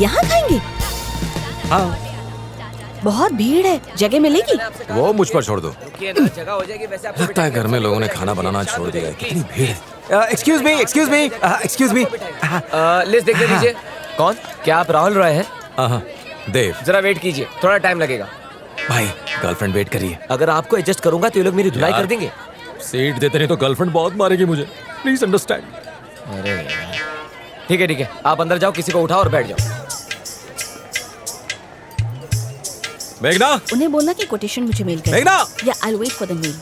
यहाँ खाएंगे? हाँ। बहुत भीड़ है, जगह मिलेगी? वो मुझ पर छोड़ दो। जगह हो जाएगी वैसे। लगता है घर में लोगों ने खाना बनाना छोड़ दिया है। कितनी भीड़ है। Excuse me, excuse me, excuse me. List देख लीजिए। कौन? क्या आप राहुल रॉय हैं? हाँ, देव। जरा वेट कीजिए, थोड़ा टाइम लगेगा। भाई गर्लफ्रेंड वेट करिए। अगर आपको एडजस्ट करूंगा तो ये लोग मेरी धुलाई यार। कर देंगे। सीट देते नहीं तो गर्लफ्रेंड बहुत मारेगी मुझे। Please understand. अरे ठीक है, आप अंदर जाओ, किसी को उठाओ और बैठ जाओ। मेघना, उन्हें बोलना कि कोटेशन मुझे मेल कर। मेघना। या I will wait for the mail.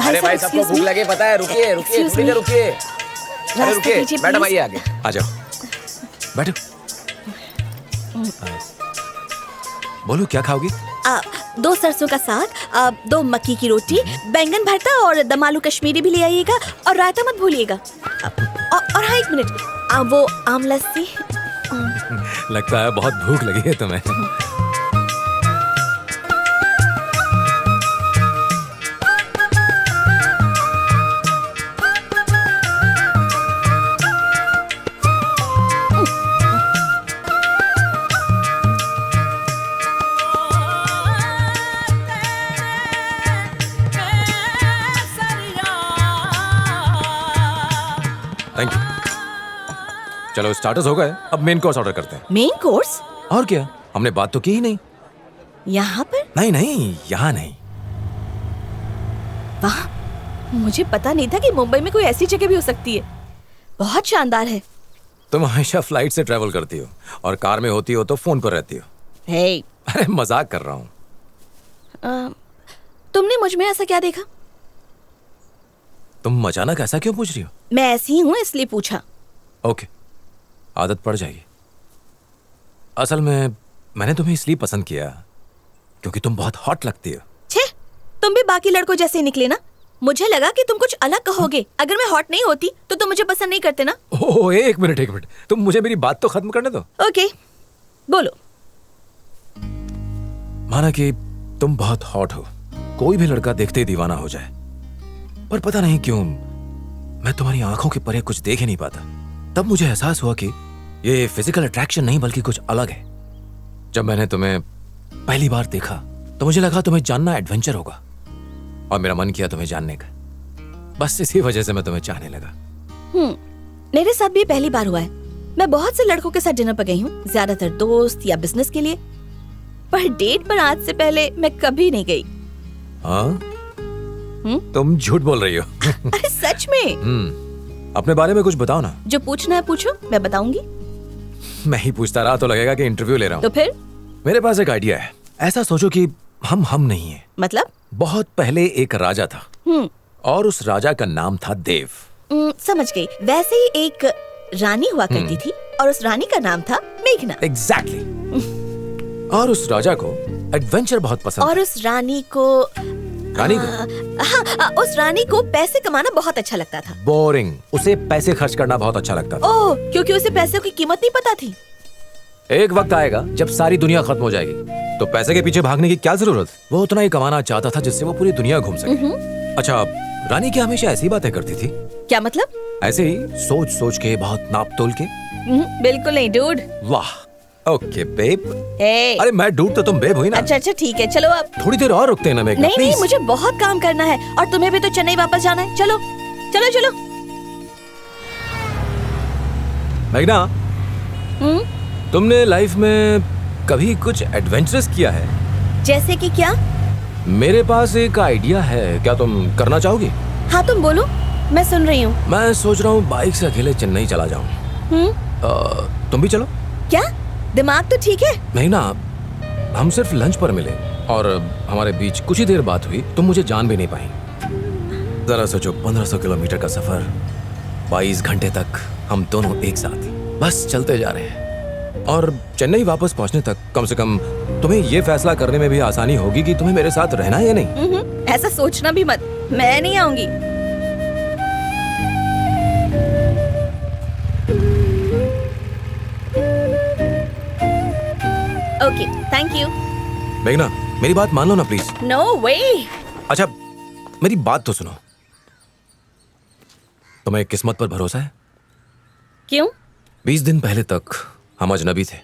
अरे भाई सबको भूख लगे पता है। रुकिए थोड़ी देर रुकिए। अरे रुकिए, मैडम आइए आगे। आ जाओ, बैठो। बोलो क्या खाओगी? 2 सरसों का साग, 2 मक्की की रोटी, बैंगन भरता और दम आलू कश्मीरी भी ले आइएगा और रायता मत भूलिएगा। और हाँ 1 मिनट, वो आम लस्सी। लगता है बहुत भूख लगी है तुम्हें। Thank you. चलो स्टार्टर्स हो गए, अब मेन कोर्स ऑर्डर करते हैं। Main course? और क्या, हमने बात तो की ही नहीं। यहाँ पर? नहीं, यहाँ नहीं। वाह, मुझे पता नहीं था कि मुंबई में कोई ऐसी जगह भी हो सकती है। बहुत शानदार है। तुम हमेशा फ्लाइट से ट्रेवल करती हो और कार में होती हो तो फोन पर रहती हो। हे, अरे मजाक कर रहा हूँ। तुमने मुझ में ऐसा क्या देखा? तुम अचानक ऐसा क्यों पूछ रही हो? मैं ऐसी हूँ इसलिए पूछा। ओके, आदत पड़ जाएगी। असल में मैंने तुम्हें इसलिए पसंद किया क्योंकि तुम बहुत हॉट लगती हो। छे, तुम भी बाकी लड़कों जैसे ही निकले ना। मुझे लगा कि तुम कुछ अलग कहोगे। अगर मैं हॉट नहीं होती तो तुम मुझे पसंद नहीं करते ना। ओह, एक मिनट, तुम मुझे मेरी बात तो खत्म करने दो। ओके, बोलो। माना कि तुम बहुत हॉट हो, कोई भी लड़का देखते ही दीवाना हो जाए, पर पता नहीं क्यों मैं तुम्हारी आंखों के परे कुछ देख ही नहीं पाता। तब मुझे एहसास हुआ कि ये फिजिकल अट्रैक्शन नहीं बल्कि कुछ अलग है। जब मैंने तुम्हें पहली बार देखा तो मुझे लगा तुम्हें जानना एडवेंचर होगा और मेरा मन किया तुम्हें जानने का। बस इसी वजह से मैं तुम्हें चाहने लगा। मेरे साथ भी पहली बार हुआ है। मैं बहुत से लड़कों के साथ डिनर पर गई हूँ, ज्यादातर दोस्त या बिजनेस के लिए, पर डेट पर आज से पहले मैं कभी नहीं गई। हाँ? तुम झूठ बोल रही हो। अरे सच में। अपने बारे में कुछ बताओ ना। जो पूछना है पूछो, मैं बताऊंगी। मैं ही पूछता रहा तो लगेगा कि इंटरव्यू ले रहा हूँ। तो फिर? मेरे पास एक आइडिया है। ऐसा सोचो कि हम नहीं है। मतलब? बहुत पहले एक राजा था और उस राजा का नाम था देव। समझ गई। वैसे ही एक रानी हुआ करती थी और उस रानी का नाम था मेघना। एग्जैक्टली। और उस राजा को एडवेंचर बहुत पसंद और उस रानी को उस रानी को पैसे कमाना बहुत अच्छा लगता था। बोरिंग। उसे पैसे खर्च करना बहुत अच्छा लगता था। ओह, क्योंकि उसे पैसों की कीमत नहीं पता थी। एक वक्त आएगा जब सारी दुनिया खत्म हो जाएगी तो पैसे के पीछे भागने की क्या जरूरत। वो उतना ही कमाना चाहता था जिससे वो पूरी दुनिया घूम सके। अच्छा, रानी क्या हमेशा ऐसी बातें करती थी? क्या मतलब? ऐसे ही सोच सोच के, बहुत नाप तोल के। बिल्कुल नहीं डूड। वाह, ओके बेब। हे। अरे मैं डूड तो तुम बेब हुई ना। अच्छा ठीक है, चलो अब। थोड़ी देर और रुकते हैं ना मेघना। नहीं, मुझे बहुत काम करना है और तुम्हें भी तो चेन्नई वापस जाना है। चलो चलो चलो। मेघना, तुमने लाइफ में कभी कुछ एडवेंचरस किया है? जैसे कि क्या? मेरे पास एक आइडिया है, क्या तुम करना चाहोगी? हाँ तुम बोलो, मैं सुन रही हूँ। मैं सोच रहा हूँ बाइक से अकेले चेन्नई चला जाऊँ। तुम भी चलो। क्या? दिमाग तो ठीक है। नहीं ना, हम सिर्फ लंच पर मिले और हमारे बीच कुछ ही देर बात हुई, तुम मुझे जान भी नहीं पाई। जरा सोचो, 1500 किलोमीटर का सफर, 22 घंटे तक हम दोनों एक साथ बस चलते जा रहे हैं और चेन्नई वापस पहुंचने तक कम से कम तुम्हें ये फैसला करने में भी आसानी होगी कि तुम्हें मेरे साथ रहना है या नहीं। ऐसा सोचना भी मत, मैं नहीं आऊंगी। Okay, thank you. मेघना, मेरी बात मान लो ना प्लीज। नो वे। अच्छा, मेरी बात तो सुनो। तुम्हें किस्मत पर भरोसा है? क्यों? 20 दिन पहले तक हम अजनबी थे,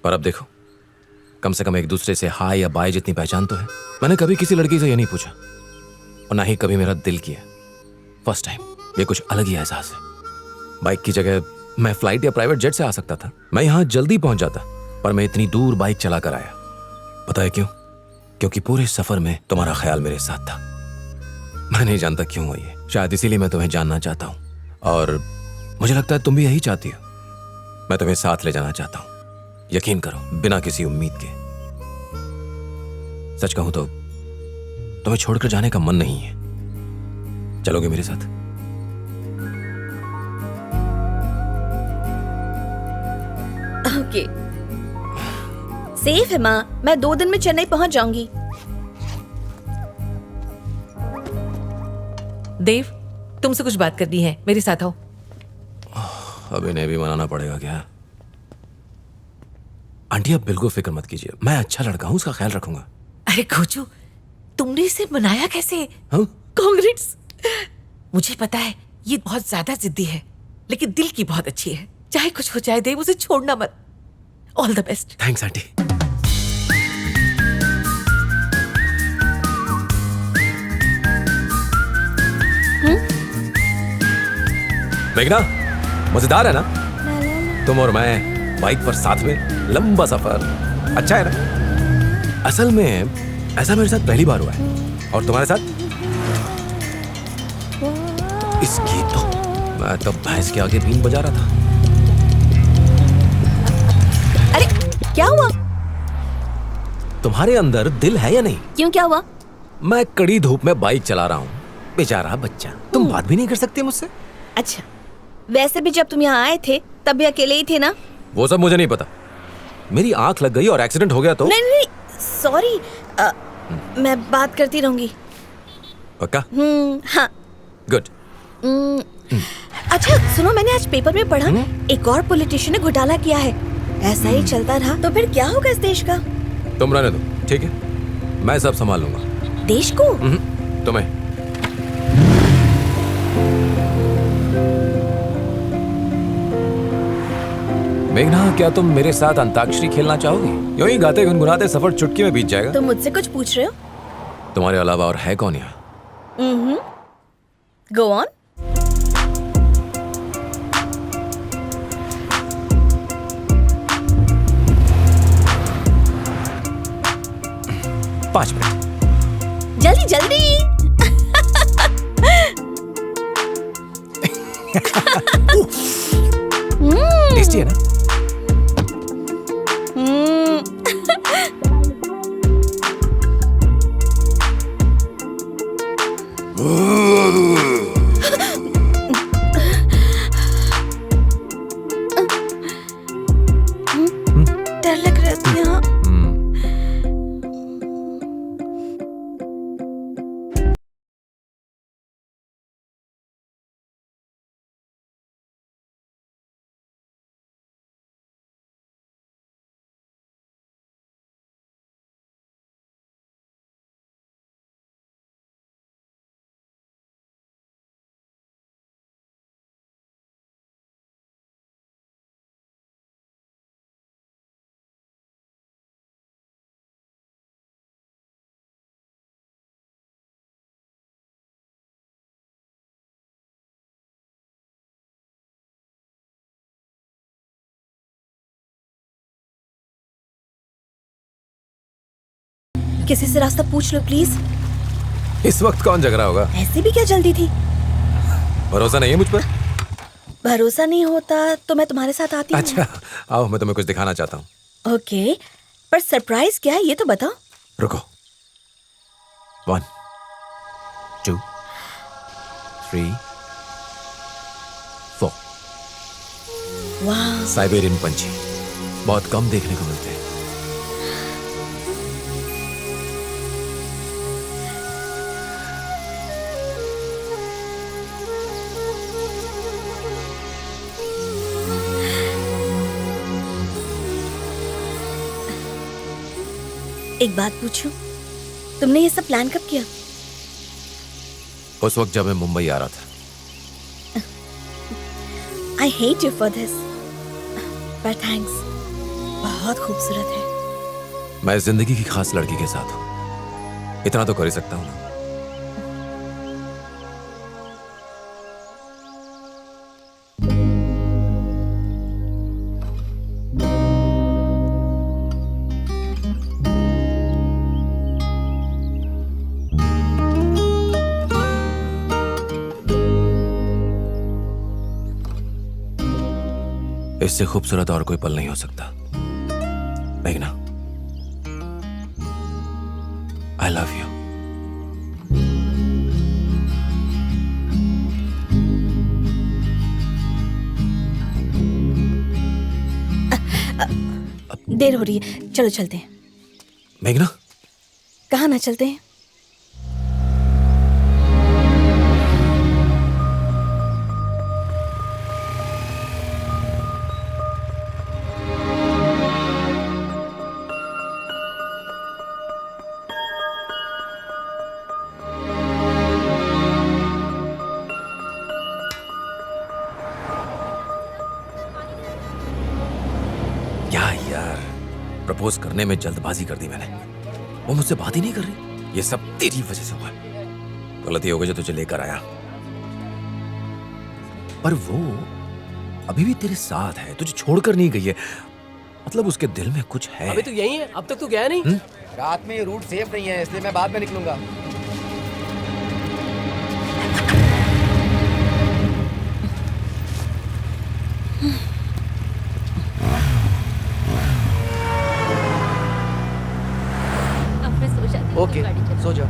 पर अब देखो, कम से कम एक दूसरे से हाय या बाय जितनी पहचान तो है। मैंने कभी किसी लड़की से ये नहीं पूछा और ना ही कभी मेरा दिल किया। फर्स्ट टाइम, ये कुछ अलग ही एहसास है। बाइक की जगह मैं फ्लाइट या प्राइवेट जेट से आ सकता था, मैं यहाँ जल्दी पहुंच जाता, पर मैं इतनी दूर बाइक चला कर आया। पता है क्यों? क्योंकि पूरे सफर में तुम्हारा ख्याल मेरे साथ था। मैं नहीं जानता क्यों हुआ ये, शायद इसीलिए मैं तुम्हें जानना चाहता हूँ, और मुझे लगता है तुम भी यही चाहती हो। मैं तुम्हें साथ ले जाना चाहता हूँ, यकीन करो, बिना किसी उम्मीद के। सच कहूं तो तुम्हें छोड़कर जाने का मन नहीं है। चलोगे मेरे साथ? ओके, सेफ है माँ, मैं 2 दिन में चेन्नई पहुंच जाऊंगी। देव, तुमसे कुछ बात करनी है, मेरे साथ आओ। अब इन्हें भी मनाना पड़ेगा क्या? आंटी आप बिल्कुल फिक्र मत कीजिए, मैं अच्छा लड़का हूं, उसका ख्याल रखूंगा। अरे खोजू, तुमने इसे मनाया कैसे? हाँ? कांग्रेट्स। मुझे पता है ये बहुत ज्यादा जिद्दी है, लेकिन दिल की बहुत अच्छी है। चाहे कुछ हो जाए देव, उसे छोड़ना मत। All the best. Thanks aunty. मेघना, मजेदार है ना? तुम और मैं बाइक पर साथ में, लंबा सफर, अच्छा है ना? असल में ऐसा मेरे साथ पहली बार हुआ है, और तुम्हारे साथ? इसकी तो मैं तब भैंस के आगे बीन बजा रहा था। अरे क्या हुआ? तुम्हारे अंदर दिल है या नहीं? क्यों, क्या हुआ? मैं कड़ी धूप में बाइक चला रहा हूँ, बेचारा बच्चा, तुम बात भी नहीं कर सकती मुझसे? अच्छा, वैसे भी जब तुम यहाँ आए थे तब भी अकेले ही थे ना? वो सब मुझे नहीं पता। मेरी आंख लग गई और एक्सीडेंट हो गया तो? नहीं नहीं, सॉरी, मैं बात करती रहूंगी। पक्का? हाँ। गुड। अच्छा सुनो, मैंने आज पेपर में पढ़ा एक और पॉलिटिशियन ने घोटाला किया है। ऐसा ही चलता रहा तो फिर क्या होगा इस देश का? तुम रहने दो, ठीक है? मैं सब संभाल लूंगा। देश को? तुम्हें। मेघना, क्या तुम मेरे साथ अंताक्षरी खेलना चाहोगी? यूं ही गाते गुनगुनाते सफर चुटकी में बीत जाएगा। तुम मुझसे कुछ पूछ रहे हो? तुम्हारे अलावा और है कौन यहाँ? Go on. पांच मिनट। जल्दी जल्दी। टेस्टी है ना? डर लग रहा था यहाँ। किसी से रास्ता पूछ लो प्लीज। इस वक्त कौन जग रहा होगा? ऐसे भी क्या जल्दी थी? भरोसा नहीं है मुझ पर? भरोसा नहीं होता तो मैं तुम्हारे साथ आती हूँ। अच्छा, आओ, मैं तुम्हें कुछ दिखाना चाहता हूँ। ओके, पर सरप्राइज क्या है ये तो बताओ। रुको। 1 2 3 4। वाह, साइबेरियन पंछी बहुत कम देखने को मिलते हैं। एक बात पूछूं, तुमने ये सब प्लान कब किया? उस वक्त जब मैं मुंबई आ रहा था। I hate you for this, पर थैंक्स। बहुत खूबसूरत है। मैं जिंदगी की खास लड़की के साथ हूं, इतना तो कर ही सकता हूं ना। इससे खूबसूरत और कोई पल नहीं हो सकता, मेघना। I love you. देर हो रही है, चलो चलते हैं। मेघना, कहाँ ना चलते हैं? क्या यार, प्रपोज करने में जल्दबाजी कर दी मैंने। वो मुझसे बात ही नहीं कर रही। ये सब तेरी वजह से हुआ। गलती हो गई जो तुझे लेकर आया, पर वो अभी भी तेरे साथ है, तुझे छोड़कर नहीं गई है। मतलब उसके दिल में कुछ है। अभी तो यही है, अब तक तो गया नहीं। रात में ये रूट सेफ नहीं है, इसलिए मैं बाद में निकलूंगा। अब मैं सो जाती हूँ, ओके, गाड़ी चला। सो जाओ।